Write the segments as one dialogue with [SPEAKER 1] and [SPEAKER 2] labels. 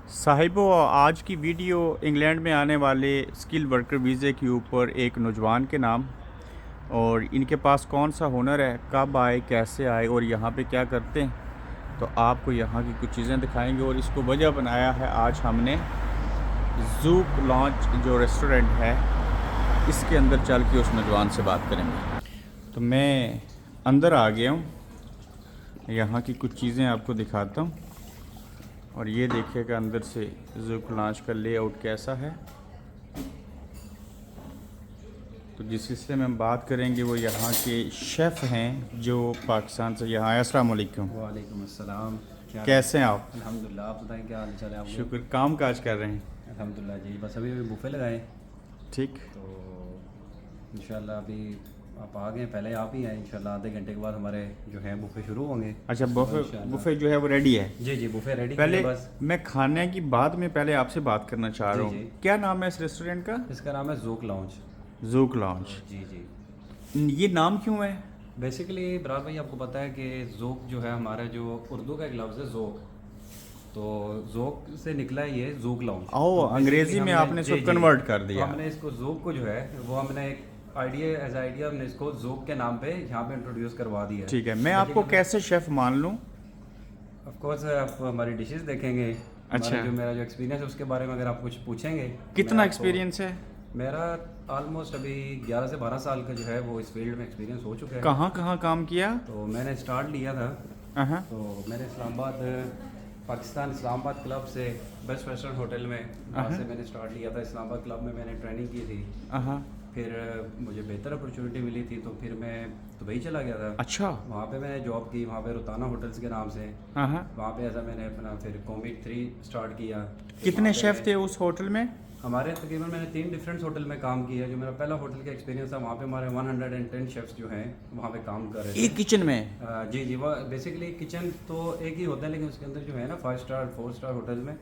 [SPEAKER 1] साहिबो, आज की video England में आने वाले स्किल वर्कर वीज़े के ऊपर एक नौजवान के नाम और इनके पास कौन सा हुनर है, कब आए, कैसे आए और यहाँ पे क्या करते हैं। तो आपको यहाँ की कुछ चीज़ें दिखाएंगे और इसको वजह बनाया है आज हमने ज़ूक लॉन्च जो रेस्टोरेंट है इसके अंदर चल के उस नौजवान से बात करेंगे। तो मैं अंदर आ गया हूँ, यहाँ की कुछ चीज़ें आपको दिखाता हूँ और ये देखिएगा अंदर से ज़ूक लॉन्च का लेआउट कैसा है। तो जिस हिस्से में हम बात करेंगे वो यहाँ के शेफ़ हैं जो पाकिस्तान से यहाँ आए। अस्सलाम वालेकुम।
[SPEAKER 2] वालेकुम अस्सलाम।
[SPEAKER 1] कैसे हैं आप?
[SPEAKER 2] अल्हम्दुलिल्लाह, आप बताएं क्या हाल चाल है आपके?
[SPEAKER 1] शुक्र। काम काज कर रहे हैं?
[SPEAKER 2] अल्हम्दुलिल्लाह जी, बस अभी बुफ़े लगाए
[SPEAKER 1] ठीक।
[SPEAKER 2] तो इंशाल्लाह अभी आप आ गए, पहले आप ही आए। इंशाल्लाह आधे घंटे के बाद हमारे जो है बुफ़े शुरू होंगे।
[SPEAKER 1] अच्छा, बुफ़े जो है वो रेडी है?
[SPEAKER 2] जी जी, बुफ़े रेडी।
[SPEAKER 1] पहले
[SPEAKER 2] बस
[SPEAKER 1] मैं खाने की बाद में पहले आपसे बात करना चाह रहा
[SPEAKER 2] जी,
[SPEAKER 1] हूँ,
[SPEAKER 2] जी।
[SPEAKER 1] क्या नाम है इस रेस्टोरेंट का?
[SPEAKER 2] इसका नाम है ज़ूक लॉन्च।
[SPEAKER 1] ZUK launch.
[SPEAKER 2] जी जी,
[SPEAKER 1] ये नाम क्यों है?
[SPEAKER 2] बेसिकली बरार भाई आपको पता है कि ज़ोक जो है हमारा जो उर्दू का एक लफ्ज़ है ज़ोक, तो ज़ोक से निकला है ये ज़ूक लॉन्च।
[SPEAKER 1] ओ,
[SPEAKER 2] तो
[SPEAKER 1] अंग्रेजी में आपने इसको कन्वर्ट कर दिया।
[SPEAKER 2] हमने इसको ज़ोक को जो है वो हमने एक आइडिया हमने इसको ज़ोक के नाम पे यहाँ पे इंट्रोड्यूस करवा दिया है।
[SPEAKER 1] ठीक है, मैं आपको कैसे शेफ़ मान लूँ?
[SPEAKER 2] ऑफ कोर्स आप हमारी डिशेस देखेंगे।
[SPEAKER 1] अच्छा।
[SPEAKER 2] जो मेरा जो एक्सपीरियंस है उसके बारे में अगर आप कुछ पूछेंगे।
[SPEAKER 1] कितना एक्सपीरियंस है?
[SPEAKER 2] मेरा ऑलमोस्ट अभी 11 से 12 साल का जो है वो इस फील्ड में एक्सपीरियंस हो चुका है।
[SPEAKER 1] कहाँ कहाँ काम किया?
[SPEAKER 2] तो मैंने स्टार्ट लिया था,
[SPEAKER 1] अहाँ।
[SPEAKER 2] तो मैंने इस्लामाबाद पाकिस्तान इस्लामाबाद क्लब से बेस्ट वेस्टर्न होटल में वहाँ से मैंने स्टार्ट लिया था। इस्लामाबाद क्लब में मैंने ट्रेनिंग की थी।
[SPEAKER 1] अहाँ।
[SPEAKER 2] फिर मुझे बेहतर अपॉर्चुनिटी मिली थी तो फिर मैं दुबई चला गया था।
[SPEAKER 1] अच्छा।
[SPEAKER 2] वहाँ पे मैंने जॉब की, वहाँ पे रुताना होटल्स के नाम से।
[SPEAKER 1] अहाँ।
[SPEAKER 2] वहाँ पे ऐसा मैंने अपना फिर कॉमिक 3 स्टार्ट किया।
[SPEAKER 1] कितने शेफ़ थे उस होटल में?
[SPEAKER 2] हमारे तकरीबन मैंने 3 डिफरेंट होटल में काम किया। जो मेरा पहला होटल का एक्सपीरियंस था वहाँ पे हमारे 110 शेफ्स जो हैं वहाँ पे काम कर रहे थे
[SPEAKER 1] एक किचन में?
[SPEAKER 2] जी जी, वो बेसिकली किचन तो एक ही होता है लेकिन उसके अंदर जो है ना 5 स्टार 4 स्टार होटल में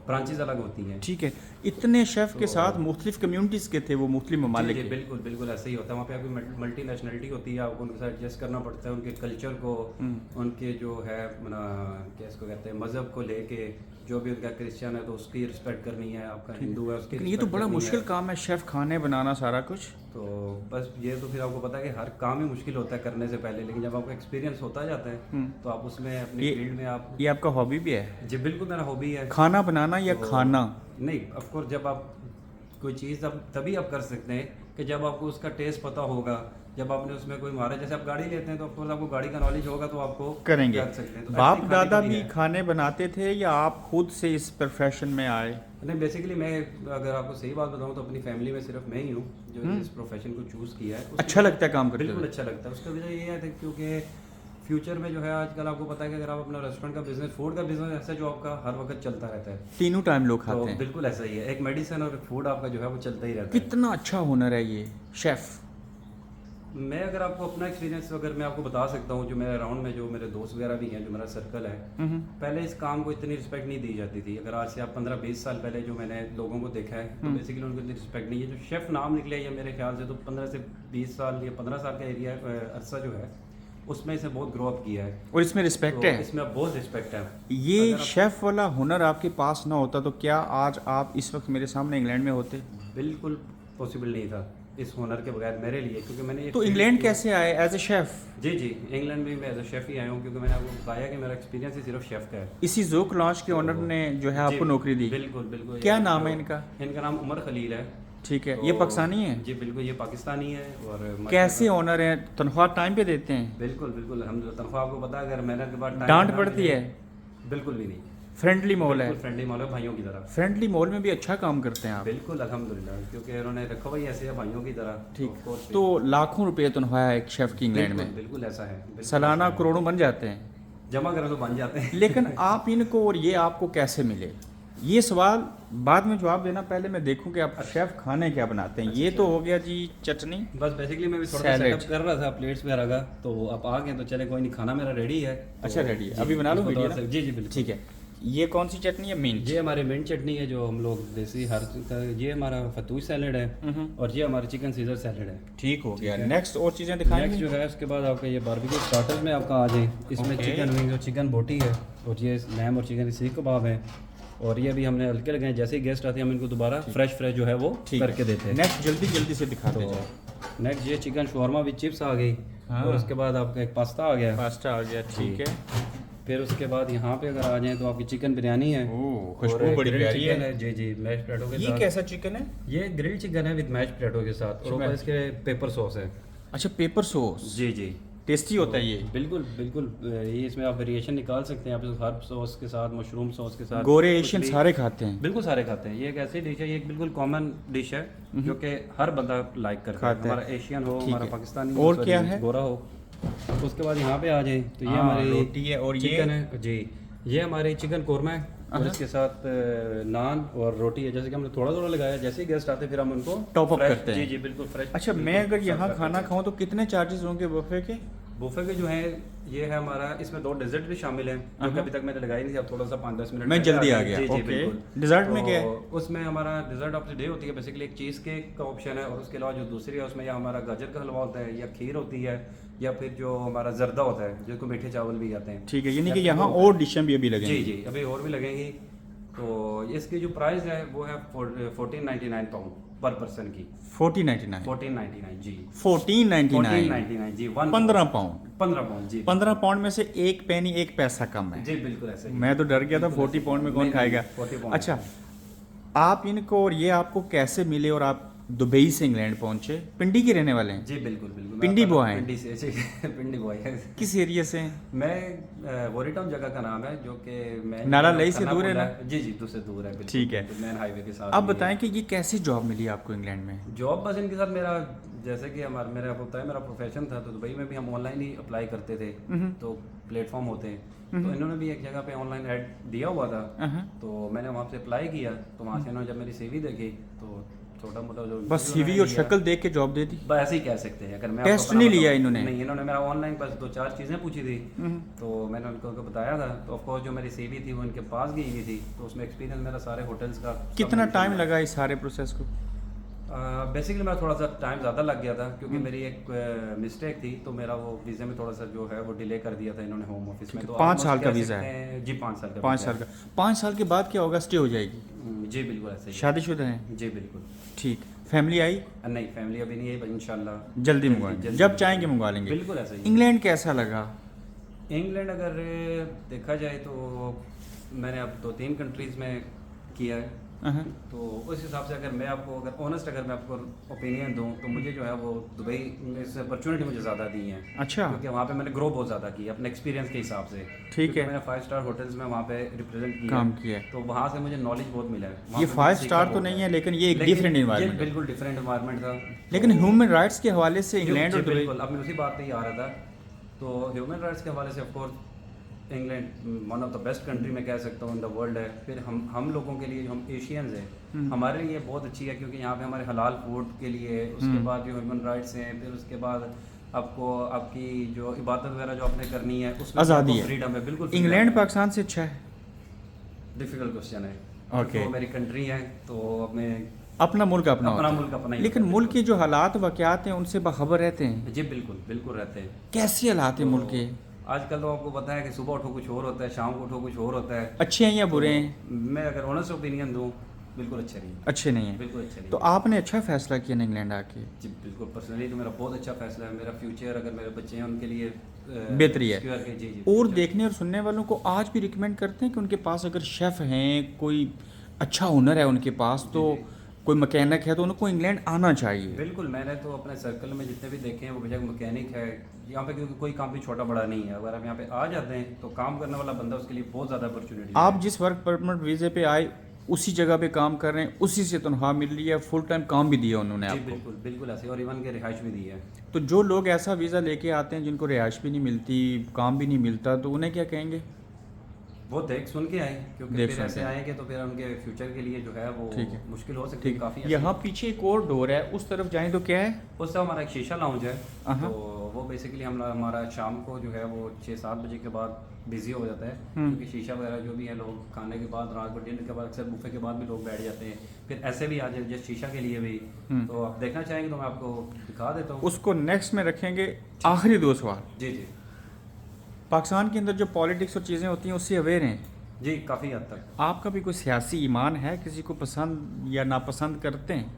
[SPEAKER 2] ब्रांचेस अलग होती हैं।
[SPEAKER 1] ठीक है। इतने शेफ़ के साथ मुख्तलिफ कम्युनिटीज़ के थे वो, मुख्तलिफ ममालिक
[SPEAKER 2] जी
[SPEAKER 1] के?
[SPEAKER 2] बिल्कुल बिल्कुल ऐसे ही होता है। वहाँ पे आपकी मल्टी नेशनलिटी होती है, आपको उनके साथ एडजस्ट करना पड़ता है, उनके कल्चर को, उनके जो है क्या इसको कहते हैं मज़हब को लेके। जो भी उनका क्रिश्चियन है तो उसकी रिस्पेक्ट करनी है, आपका हिंदू है उसकी।
[SPEAKER 1] लेकिन ये तो बड़ा मुश्किल काम है, शेफ़ खाने बनाना सारा कुछ।
[SPEAKER 2] तो बस ये तो फिर आपको पता है कि हर काम ही मुश्किल होता है करने से पहले, लेकिन जब आपको एक्सपीरियंस होता जाता है तो आप उसमें अपनी फील्ड में आप।
[SPEAKER 1] ये आपका हॉबी भी है?
[SPEAKER 2] जी बिल्कुल, मेरा हॉबी है
[SPEAKER 1] खाना बनाना या खाना?
[SPEAKER 2] नहीं, ऑफ कोर्स जब आप कोई चीज़ तभी आप कर सकते हैं कि जब आपको उसका टेस्ट पता होगा, जब आपने उसमें कोई मारा। जैसे आप गाड़ी लेते हैं तो ऑफकोर्स आपको गाड़ी का नॉलेज होगा तो आपको
[SPEAKER 1] करेंगे।
[SPEAKER 2] कर सकते हैं। तो
[SPEAKER 1] बाप
[SPEAKER 2] ऐसे ही
[SPEAKER 1] दादा
[SPEAKER 2] खाने का
[SPEAKER 1] भी खाने बनाते थे या आप खुद से इस प्रोफेशन में आए?
[SPEAKER 2] नहीं, बेसिकली मैं अगर आपको सही बात बताऊं तो अपनी फैमिली में सिर्फ मैं ही हूँ जो इस प्रोफेशन को चूज़ किया है।
[SPEAKER 1] अच्छा लगता है काम करते हुए?
[SPEAKER 2] बिल्कुल अच्छा लगता है। उसका वजह ये है क्योंकि फ्यूचर में जो है आजकल आपको पता है कि अगर आप अपना रेस्टोरेंट का बिजनेस, फूड का बिजनेस ऐसा जो आपका हर वक्त चलता रहता है,
[SPEAKER 1] तीनों टाइम लोग
[SPEAKER 2] तो
[SPEAKER 1] खाते हैं?
[SPEAKER 2] बिल्कुल ऐसा ही है। एक मेडिसिन और फूड आपका जो है वो चलता ही रहता है।
[SPEAKER 1] कितना अच्छा हुनर है ये शेफ़।
[SPEAKER 2] मैं अगर आपको अपना एक्सपीरियंस अगर मैं आपको बता सकता हूँ, जो मेरे अराउंड में जो मेरे दोस्त वगैरह भी हैं, जो मेरा सर्कल है, पहले इस काम को इतनी रिस्पेक्ट नहीं दी जाती थी। अगर आज से आप 15-20 साल पहले जो मैंने लोगों को देखा है तो बेसिकली उनको इतनी रिस्पेक्ट नहीं है। जो शेफ़ नाम निकले ये मेरे ख्याल से तो 15 से 20 साल या 15 साल का एरिया अरसा जो है उसमें इसे बहुत ग्रो अप किया है
[SPEAKER 1] और इसमें रिस्पेक्ट
[SPEAKER 2] तो
[SPEAKER 1] है?
[SPEAKER 2] इसमें बहुत रिस्पेक्ट है।
[SPEAKER 1] ये शेफ़ वाला हुनर आपके पास ना होता तो क्या आज आप इस वक्त मेरे सामने इंग्लैंड में होते?
[SPEAKER 2] बिल्कुल पॉसिबल नहीं था इस हुनर के बगैर मेरे लिए, क्योंकि मैंने
[SPEAKER 1] तो इंग्लैंड कैसे आए एज ए शेफ़?
[SPEAKER 2] जी जी, इंग्लैंड में मैं एज अ शेफ़ ही आया हूँ, क्योंकि मैंने आपको बताया कि मेरा एक्सपीरियंस ही सिर्फ शेफ़ का है।
[SPEAKER 1] इसी ज़ूक लॉन्च के ओनर ने जो है आपको नौकरी दी?
[SPEAKER 2] बिल्कुल बिल्कुल।
[SPEAKER 1] क्या नाम है इनका?
[SPEAKER 2] इनका नाम उमर खलील है।
[SPEAKER 1] ठीक है।
[SPEAKER 2] तो
[SPEAKER 1] ये पाकिस्तानी है?
[SPEAKER 2] जी बिल्कुल, ये पाकिस्तानी है। और
[SPEAKER 1] कैसे ओनर है? तनख्वाह टाइम पे देते हैं?
[SPEAKER 2] बिल्कुल बिल्कुल, अल्हम्दुलिल्लाह। तनख्वाह आपको पता है अगर मेहनत के बाद
[SPEAKER 1] डांट पड़ती है?
[SPEAKER 2] बिल्कुल भी नहीं।
[SPEAKER 1] फ्रेंडली माहौल है?
[SPEAKER 2] फ्रेंडली माहौल है, भाइयों की तरह।
[SPEAKER 1] फ्रेंडली माहौल में भी अच्छा काम करते हैं आप?
[SPEAKER 2] बिल्कुल अल्हम्दुलिल्लाह, क्योंकि उन्होंने रखा हुआ ही ऐसे है भाइयों की तरह।
[SPEAKER 1] ठीक।
[SPEAKER 2] तो
[SPEAKER 1] तो लाखों रुपए तनख्वाह है एक शेफ़ की इंग्लैंड में?
[SPEAKER 2] बिल्कुल ऐसा है। बिल्कुल
[SPEAKER 1] सालाना
[SPEAKER 2] ऐसा है।
[SPEAKER 1] करोड़ों बन जाते हैं?
[SPEAKER 2] जमा करें तो बन जाते हैं।
[SPEAKER 1] लेकिन आप इनको और ये आपको कैसे मिले? ये सवाल बाद में जवाब देना, पहले मैं देखूं कि आप शेफ़ खाने क्या बनाते हैं। ये तो हो गया जी चटनी।
[SPEAKER 2] बस बेसिकली मैं भी थोड़ा सा
[SPEAKER 1] सैलेड।
[SPEAKER 2] सेटअप कर रहा था प्लेट्स वगैरह का, तो आप आ गए तो चले कोई नहीं, खाना मेरा रेडी है।
[SPEAKER 1] अच्छा रेडी है, अभी बना लो वीडियो ना?
[SPEAKER 2] जी जी बिल्कुल।
[SPEAKER 1] ठीक है। ये कौन सी चटनी है? मिंट?
[SPEAKER 2] ये हमारी मिंट चटनी है जो हम लोग देसी ये हमारा फतूश सैलेड है और ये हमारा चिकन सीजर सैलेड है।
[SPEAKER 1] ठीक हो गया। नेक्स्ट और चीज़ें दिखाएंगे?
[SPEAKER 2] नेक्स्ट जो है उसके बाद आपका ये बारबेक्यू स्टार्टर्स में आपका आ जाए। इसमें चिकन विंग और चिकन बोटी है और ये लैम और चिकन सीख कबाब है। और ये भी हमने हल्के लगाए, जैसे ही गेस्ट आते हैं हम इनको दोबारा फ्रेश जो है वो करके देते हैं।
[SPEAKER 1] नेक्स्ट जल्दी से दिखाते जाओ।
[SPEAKER 2] नेक्स्ट ये चिकन शॉर्मा विद चिप्स आ गई।
[SPEAKER 1] हाँ।
[SPEAKER 2] और उसके बाद आपका एक पास्ता आ गया।
[SPEAKER 1] पास्ता आ गया, ठीक है।
[SPEAKER 2] फिर उसके बाद यहाँ पे अगर आ जाएं तो आपकी चिकन बिरयानी है।
[SPEAKER 1] ओह,
[SPEAKER 2] और
[SPEAKER 1] खुशबू बड़ी
[SPEAKER 2] ग्रिल्ड
[SPEAKER 1] प्यारी
[SPEAKER 2] चिकन
[SPEAKER 1] है।
[SPEAKER 2] जी जी, मैश पोटैटो के
[SPEAKER 1] ये
[SPEAKER 2] साथ।
[SPEAKER 1] कैसा चिकन है?
[SPEAKER 2] ये ग्रिल्ड चिकन है विद मैश पोटैटो के साथ, और ऊपर इसके पेपर सॉस है।
[SPEAKER 1] अच्छा, पेपर सॉस।
[SPEAKER 2] जी जी,
[SPEAKER 1] टेस्टी होता है ये।
[SPEAKER 2] बिल्कुल बिल्कुल। ये इसमें आप वेरिएशन निकाल सकते हैं, आप इसको हर्ब सॉस के साथ, मशरूम सॉस के साथ।
[SPEAKER 1] गोरे
[SPEAKER 2] कुछ
[SPEAKER 1] एशियन
[SPEAKER 2] भी-
[SPEAKER 1] सारे खाते हैं।
[SPEAKER 2] बिल्कुल सारे खाते हैं। ये एक ऐसी डिश है, ये एक बिल्कुल कॉमन डिश है जो कि हर बंदा लाइक करता है,
[SPEAKER 1] खाता है।
[SPEAKER 2] हमारा एशियन हो,
[SPEAKER 1] ठीक
[SPEAKER 2] हमारा
[SPEAKER 1] है।
[SPEAKER 2] पाकिस्तानी
[SPEAKER 1] और
[SPEAKER 2] हो,
[SPEAKER 1] क्या
[SPEAKER 2] sorry,
[SPEAKER 1] है?
[SPEAKER 2] गोरा हो। उसके बाद यहाँ पे आ जाए तो ये
[SPEAKER 1] हाँ,
[SPEAKER 2] हमारी
[SPEAKER 1] रोटी है, और ये
[SPEAKER 2] चिकन है जी। ये हमारी चिकन कोरमा है, और इसके साथ नान और रोटी है। जैसे कि हमने थोड़ा थोड़ा लगाया, जैसे ही गेस्ट आते हैं फिर हम उनको
[SPEAKER 1] टॉप अप
[SPEAKER 2] fresh-
[SPEAKER 1] करते हैं।
[SPEAKER 2] जी जी, बिल्कुल फ्रेश।
[SPEAKER 1] अच्छा, मैं अगर यहाँ खाना खाऊं तो कितने चार्जेस होंगे बुफे के?
[SPEAKER 2] बुफे के जो है ये है हमारा, इसमें 2 डेजर्ट भी शामिल हैं जो कि अभी तक मैंने लगाई नहीं थी। अब थोड़ा सा 5-10 मिनट
[SPEAKER 1] मैं
[SPEAKER 2] पहले
[SPEAKER 1] जल्दी आ
[SPEAKER 2] गई।
[SPEAKER 1] गया।
[SPEAKER 2] जी जी,
[SPEAKER 1] ओके।
[SPEAKER 2] बिल्कुल।
[SPEAKER 1] डिजर्ट में क्या है?
[SPEAKER 2] तो उसमें हमारा डिजर्ट ऑफ द डे होती है बेसिकली एक चीज़ केक का ऑप्शन है, और उसके अलावा जो दूसरी है उसमें या हमारा गाजर का हलवा होता है, या खीर होती है, या फिर जो हमारा जर्दा होता है जिसको मीठे चावल भी कहते हैं।
[SPEAKER 1] ठीक है, यानी कि
[SPEAKER 2] या
[SPEAKER 1] यहाँ
[SPEAKER 2] वो-
[SPEAKER 1] और डिशें भी अभी लगेंगी।
[SPEAKER 2] जी जी, अभी और भी लगेंगी। तो इसकी जो प्राइस है वो है 1499 पाउंड पर पर्सन की।
[SPEAKER 1] 1499
[SPEAKER 2] 1499 जी।
[SPEAKER 1] 1499
[SPEAKER 2] 1499 जी,
[SPEAKER 1] 15 पाउंड।
[SPEAKER 2] 15 पाउंड जी।
[SPEAKER 1] 15 पाउंड में से एक पेनी, एक पैसा कम है।
[SPEAKER 2] जी बिल्कुल ऐसे ही।
[SPEAKER 1] मैं तो डर गया था 40 पाउंड में कौन
[SPEAKER 2] नहीं,
[SPEAKER 1] खाएगा।
[SPEAKER 2] 40 पाउंड।
[SPEAKER 1] अच्छा, आप इनको और ये आपको कैसे मिले और आप दुबई से इंग्लैंड पहुंचे? पिंडी के रहने वाले हैं?
[SPEAKER 2] जी बिल्कुल बिल्कुल। मैं
[SPEAKER 1] पिंडी
[SPEAKER 2] अपना
[SPEAKER 1] बॉय हैं?
[SPEAKER 2] पिंडी से जी, पिंडी बॉय है।
[SPEAKER 1] किस एरिया से हैं?
[SPEAKER 2] मैं वोरीटाउन जगह का नाम है, जो कि मैं
[SPEAKER 1] नाला लई से दूर है ना?
[SPEAKER 2] जी जी, दूर से दूर है बिल्कुल।
[SPEAKER 1] ठीक है।
[SPEAKER 2] मेन हाईवे के साथ।
[SPEAKER 1] अब बताएं कि ये कैसे जॉब मिली आपको इंग्लैंड में?
[SPEAKER 2] जॉब बस इनके साथ मेरा, जैसे कि हमारा मेरा आपको बताया मेरा प्रोफेशन था, तो दुबई में भी हम ऑनलाइन ही अप्लाई करते थे। तो प्लेटफॉर्म होते हैं, तो इन्होंने भी एक जगह पे ऑनलाइन ऐड दिया हुआ था, तो मैंने वहाँ से अप्लाई किया। तो वहाँ से इन्होंने जब मेरी सीवी देखी तो छोटा मोटा जो
[SPEAKER 1] बस सीवी और शक्ल देख के जॉब दे दी?
[SPEAKER 2] बस ऐसे ही कह सकते हैं। अगर मैं
[SPEAKER 1] टेस्ट
[SPEAKER 2] आपको अपना
[SPEAKER 1] नहीं
[SPEAKER 2] बताऊं-
[SPEAKER 1] लिया इन्होंने?
[SPEAKER 2] नहीं, इन्होंने मेरा ऑनलाइन बस 2-4 चीज़ें पूछी थी, तो मैंने उनको बताया था। तो ऑफकोर्स जो मेरी सीवी थी वो इनके पास गई हुई थी, तो उसमें एक्सपीरियंस मेरा सारे होटल्स का।
[SPEAKER 1] कितना टाइम लगा इस सारे प्रोसेस को?
[SPEAKER 2] बेसिकली मेरा थोड़ा सा टाइम ज़्यादा लग गया था, क्योंकि मेरी एक मिस्टेक थी। तो मेरा वो वीज़े में थोड़ा सा जो है वो डिले कर दिया था इन्होंने होम ऑफिस में। तो
[SPEAKER 1] 5
[SPEAKER 2] almost
[SPEAKER 1] साल का
[SPEAKER 2] कह
[SPEAKER 1] वीज़ा
[SPEAKER 2] सकते
[SPEAKER 1] है?
[SPEAKER 2] हैं- जी 5 साल का
[SPEAKER 1] 5
[SPEAKER 2] वीज़ा
[SPEAKER 1] साल का। 5 साल के बाद क्या होगा? स्टे हो जाएगी?
[SPEAKER 2] जी बिल्कुल ऐसे ही।
[SPEAKER 1] शादीशुदा हैं?
[SPEAKER 2] जी बिल्कुल।
[SPEAKER 1] ठीक। Family I?
[SPEAKER 2] नहीं, फैमिली अभी नहीं है, इंशाल्लाह
[SPEAKER 1] जल्दी मंगवाएंगे, जब चाहेंगे मंगवा लेंगे।
[SPEAKER 2] बिल्कुल ऐसे ही।
[SPEAKER 1] इंग्लैंड कैसा लगा?
[SPEAKER 2] इंग्लैंड अगर देखा जाए तो मैंने अब 2-3 कंट्रीज़ में किया है,
[SPEAKER 1] अहं।
[SPEAKER 2] तो उस हिसाब से अगर मैं आपको अगर मैं आपको ओपिनियन दूं तो मुझे जो है वो दुबई में से अपॉर्चुनिटी मुझे ज़्यादा दी है।
[SPEAKER 1] अच्छा।
[SPEAKER 2] क्योंकि वहाँ पे मैंने ग्रो बहुत ज़्यादा की अपने एक्सपीरियंस के हिसाब से।
[SPEAKER 1] ठीक है।
[SPEAKER 2] मैंने 5 स्टार होटल्स में वहाँ पे रिप्रेजेंट किया
[SPEAKER 1] काम किया है।
[SPEAKER 2] तो वहाँ से मुझे नॉलेज बहुत मिला है। वहाँ
[SPEAKER 1] ये
[SPEAKER 2] पे
[SPEAKER 1] 5
[SPEAKER 2] मैंने सीखा
[SPEAKER 1] स्टार तो
[SPEAKER 2] बहुत
[SPEAKER 1] नहीं
[SPEAKER 2] है।
[SPEAKER 1] है, लेकिन ये एक
[SPEAKER 2] लेकिन
[SPEAKER 1] डिफरेंट
[SPEAKER 2] ये
[SPEAKER 1] इन्वायरमेंट है।
[SPEAKER 2] बिल्कुल डिफरेंट इन्वायरमेंट था।
[SPEAKER 1] लेकिन
[SPEAKER 2] तो-
[SPEAKER 1] ह्यूमन राइट्स के हवाले से
[SPEAKER 2] जी,
[SPEAKER 1] इंग्लैंड और
[SPEAKER 2] जी,
[SPEAKER 1] दुबई।
[SPEAKER 2] बिल्कुल। अब मैं उसी बात पे ही आ रहा था। तो ह्यूमन राइट्स के हवाले से of course England one of the best country मैं कह सकता हूँ इन द वर्ल्ड है। फिर हम लोगों के लिए जो हम एशियंस हैं हमारे लिए बहुत अच्छी है, क्योंकि यहाँ पे हमारे हलाल फूड के लिए, उसके बाद जो ह्यूमन राइट्स हैं, फिर उसके बाद आपको आपकी जो इबादत वगैरह जो आपने करनी है उसमें
[SPEAKER 1] आज़ादी है।
[SPEAKER 2] फ्रीडम है। बिल्कुल
[SPEAKER 1] इंग्लैंड पाकिस्तान से अच्छा है?
[SPEAKER 2] डिफिकल्ट क्वेश्चन है।
[SPEAKER 1] Okay.
[SPEAKER 2] तो मेरी कंट्री है तो अब मैं
[SPEAKER 1] अपना मुल्क अपना
[SPEAKER 2] अपना
[SPEAKER 1] होता है।
[SPEAKER 2] मुल्क अपना ही
[SPEAKER 1] लेकिन
[SPEAKER 2] होता है,
[SPEAKER 1] मुल्क के जो हालात वाक़यात हैं उनसे बाखबर रहते हैं?
[SPEAKER 2] जी बिल्कुल बिल्कुल रहते हैं।
[SPEAKER 1] कैसे हालात हैं मुल्क के?
[SPEAKER 2] आजकल तो आपको पता है कि सुबह उठो कुछ और होता है, शाम को उठो कुछ और होता है।
[SPEAKER 1] अच्छे हैं या बुरे हैं?
[SPEAKER 2] मैं अगर ऑनेस्ट ओपिनियन दूं बिल्कुल अच्छे नहीं है।
[SPEAKER 1] अच्छे नहीं हैं।
[SPEAKER 2] बिल्कुल अच्छे नहीं
[SPEAKER 1] तो आपने अच्छा फैसला किया ना इंग्लैंड आके?
[SPEAKER 2] जी बिल्कुल। पर्सनली तो मेरा बहुत अच्छा फैसला है। मेरा फ्यूचर अगर मेरे बच्चे हैं उनके लिए
[SPEAKER 1] बेहतरी है।
[SPEAKER 2] secure के, जी जी।
[SPEAKER 1] और
[SPEAKER 2] future।
[SPEAKER 1] देखने और सुनने वालों को आज भी रिकमेंड करते हैं कि उनके पास अगर शेफ़ हैं, कोई अच्छा हुनर है उनके पास, तो कोई मैकेनिक है, तो उनको इंग्लैंड आना चाहिए।
[SPEAKER 2] बिल्कुल। मैंने तो अपने सर्कल में जितने भी देखे हैं वो बेशक मैकेनिक है यहाँ पे, क्योंकि कोई काम भी छोटा बड़ा नहीं है। अगर आप यहाँ पे आ जाते हैं तो काम करने वाला बंदा उसके लिए बहुत ज़्यादा अपॉर्चुनिटी।
[SPEAKER 1] आप जिस वर्क परमिट वीज़े पे आए उसी जगह पे काम कर रहे हैं, उसी से तनख्वाह मिल रही है, फुल टाइम काम भी दिया उन्होंने
[SPEAKER 2] जी
[SPEAKER 1] आपको?
[SPEAKER 2] बिल्कुल बिल्कुल ऐसे। और इवन के रिहाइश भी दी है।
[SPEAKER 1] तो जो लोग ऐसा वीज़ा लेके आते हैं जिनको रिहाइश भी नहीं मिलती, काम भी नहीं मिलता, तो उन्हें क्या कहेंगे?
[SPEAKER 2] वो देख सुन के आए, क्योंकि
[SPEAKER 1] देख
[SPEAKER 2] फिर
[SPEAKER 1] सुन
[SPEAKER 2] ऐसे
[SPEAKER 1] के।
[SPEAKER 2] आएंगे तो फिर उनके फ्यूचर के लिए जो है वो
[SPEAKER 1] ठीक है।
[SPEAKER 2] मुश्किल हो सकती है काफ़ी।
[SPEAKER 1] यहाँ पीछे एक और डोर है, उस तरफ जाएं तो क्या है?
[SPEAKER 2] उससे हमारा एक शीशा लाउंज है।
[SPEAKER 1] अहाँ।
[SPEAKER 2] तो वो बेसिकली हमारा शाम को जो है वो 6-7 बजे के बाद बिजी हो जाता है, क्योंकि शीशा वगैरह जो भी है लोग खाने के बाद, रात को डिनर के बाद, अक्सर बुफे के बाद भी लोग बैठ जाते हैं। फिर ऐसे भी आ जाए जिस शीशा के लिए भी। तो आप देखना चाहेंगे तो मैं आपको दिखा देता हूँ।
[SPEAKER 1] उसको नेक्स्ट में रखेंगे। आखिरी 2 सवाल।
[SPEAKER 2] जी जी।
[SPEAKER 1] पाकिस्तान के अंदर जो पॉलिटिक्स और चीज़ें होती हैं उससे अवेयर हैं?
[SPEAKER 2] जी काफ़ी हद तक।
[SPEAKER 1] आपका भी कोई सियासी ईमान है, किसी को पसंद या नापसंद करते हैं?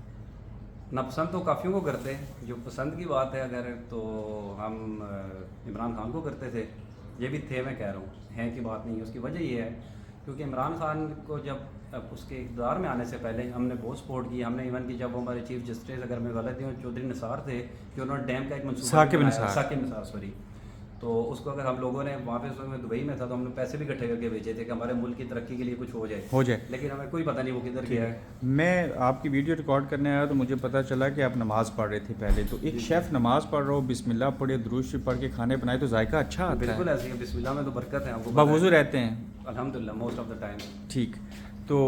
[SPEAKER 2] नापसंद तो काफ़ियों को करते हैं, जो पसंद की बात है अगर तो हम इमरान खान को करते थे। ये भी थे, मैं कह रहा हूँ, हैं की बात नहीं है। उसकी वजह ये है क्योंकि इमरान खान को जब उसके इक़्तिदार में आने से पहले हमने बहुत सपोर्ट की। हमने इवन कि जब हमारे चीफ जस्टिस, अगर मैं गलत नहीं हूँ, चौधरी निसार थे, कि उन्होंने डैम का एक मनसूबा बनाया, साकिब निसार सॉरी, तो उसको अगर हम लोगों ने वहाँ पे उस समय दुबई में था तो हमने पैसे भी इकट्ठे करके भेजे थे कि हमारे मुल्क की तरक्की के लिए कुछ हो जाए, लेकिन हमें कोई पता नहीं वो किधर गया है।
[SPEAKER 1] मैं आपकी वीडियो रिकॉर्ड करने आया तो मुझे पता चला कि आप नमाज़ पढ़ रहे थे पहले। तो एक शेफ़ नमाज़ पढ़ रहा हो, बिस्मिल्लाह पढ़े, दुरूद शरीफ पढ़ के खाने बनाए तो जायका अच्छा आता है।
[SPEAKER 2] बिल्कुल ऐसे ही, बिस्मिल्लाह में तो बरकत है। आपको
[SPEAKER 1] बावुज़ू रहते हैं?
[SPEAKER 2] अल्हम्दुलिल्लाह, मोस्ट ऑफ द टाइम।
[SPEAKER 1] ठीक, तो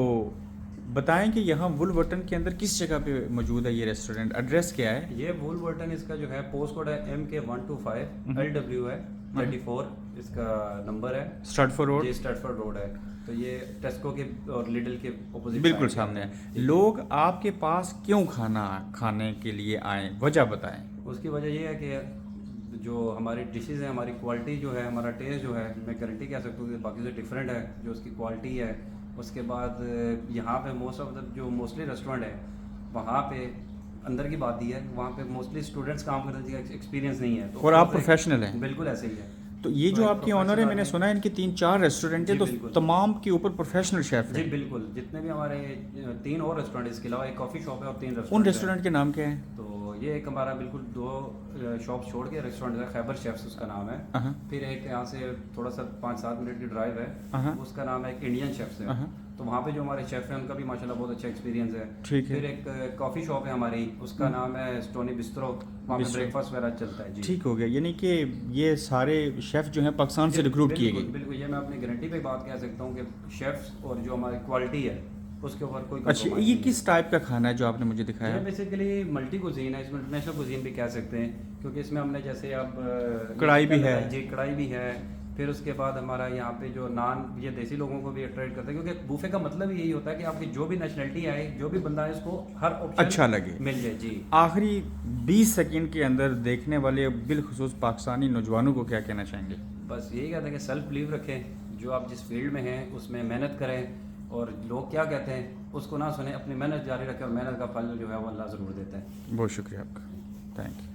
[SPEAKER 1] बताएं कि यहाँ वुलवर्टन के अंदर किस जगह पे मौजूद है ये रेस्टोरेंट, एड्रेस क्या है?
[SPEAKER 2] ये वुलवर्टन, इसका जो है पोस्ट कोड है MK125, LW है 34, इसका नंबर है।
[SPEAKER 1] स्टटफोर्ड रोड?
[SPEAKER 2] जी स्टटफोर्ड रोड है। तो ये टेस्को के और लिडल के ऑपोजिट
[SPEAKER 1] बिल्कुल सामने है। लोग आपके पास क्यों खाना खाने के लिए आए, वजह बताएं।
[SPEAKER 2] उसकी वजह ये है कि जो हमारी डिशेज़ हैं, हमारी क्वालिटी जो है, हमारा टेस्ट जो है, मैं गारंटी कह सकता हूँ कि बाकी से डिफरेंट है, जो उसकी क्वालिटी है। उसके बाद यहाँ पे मोस्ट ऑफ द जो मोस्टली रेस्टोरेंट है वहाँ पे अंदर की बात ही है, वहाँ पे मोस्टली स्टूडेंट्स काम करने का एक्सपीरियंस नहीं है। तो
[SPEAKER 1] और आप प्रोफेशनल हैं?
[SPEAKER 2] बिल्कुल ऐसे ही है।
[SPEAKER 1] तो ये जो आपके ऑनर है, मैंने सुना है इनके 3-4 रेस्टोरेंट है, तो तमाम के ऊपर प्रोफेशनल शेफ
[SPEAKER 2] जी
[SPEAKER 1] है?
[SPEAKER 2] बिल्कुल, जितने भी हमारे 3 और रेस्टोरेंट, इसके अलावा एक कॉफ़ी शॉप है और 3 रेस्टोरेंट।
[SPEAKER 1] उन रेस्टोरेंट के नाम क्या है?
[SPEAKER 2] तो ये एक हमारा बिल्कुल 2 शॉप छोड़ के रेस्टोरेंट है, खैबर शेफ्स उसका नाम है। फिर एक यहाँ से थोड़ा सा 5-7 मिनट की ड्राइव है, उसका नाम है इंडियन शेफ्स है। तो वहाँ पे जो हमारे शेफ हैं उनका भी माशाल्लाह बहुत अच्छा एक्सपीरियंस है।
[SPEAKER 1] ठीक है।
[SPEAKER 2] फिर एक कॉफ़ी शॉप है हमारी, उसका नाम है स्टोनी बिस्ट्रो, वहाँ पे ब्रेकफास्ट वगैरह चलता है। जी
[SPEAKER 1] ठीक हो गया, यानी कि ये सारे शेफ़ जो हैं पाकिस्तान से रिक्रूट किए गए?
[SPEAKER 2] बिल्कुल, ये मैं अपनी गारंटी पे बात कह सकता हूँ कि शेफ्स और जो हमारी क्वालिटी है उसके ऊपर कोई
[SPEAKER 1] अच्छा, ये किस टाइप का खाना है जो आपने मुझे दिखाया?
[SPEAKER 2] ये बेसिकली मल्टी कुजीन है, इसमें इंटरनेशनल कुजीन भी कह सकते हैं, क्योंकि इसमें हमने जैसे अब
[SPEAKER 1] कढ़ाई भी है।
[SPEAKER 2] जी कढ़ाई भी है। फिर उसके बाद हमारा यहाँ पे जो नान, ये देसी लोगों को भी अट्रैक्ट करता है, क्योंकि बूफे का मतलब यही होता है कि आपकी जो भी नेशनलिटी आए, जो भी बंदा है, उसको हर ऑप्शन
[SPEAKER 1] अच्छा लगे,
[SPEAKER 2] मिल जाए। जी
[SPEAKER 1] आखिरी 20 सेकंड के अंदर देखने वाले बिलखुसूस पाकिस्तानी नौजवानों को क्या कहना चाहेंगे?
[SPEAKER 2] बस यही कहते हैं कि सेल्फ बिलीव रखें, जो आप जिस फील्ड में हैं उसमें मेहनत करें, और लोग क्या कहते हैं उसको ना सुने, अपनी मेहनत जारी रखें, और मेहनत का फल जो है वो अल्लाह ज़रूर देता है।
[SPEAKER 1] बहुत शुक्रिया आपका, थैंक यू।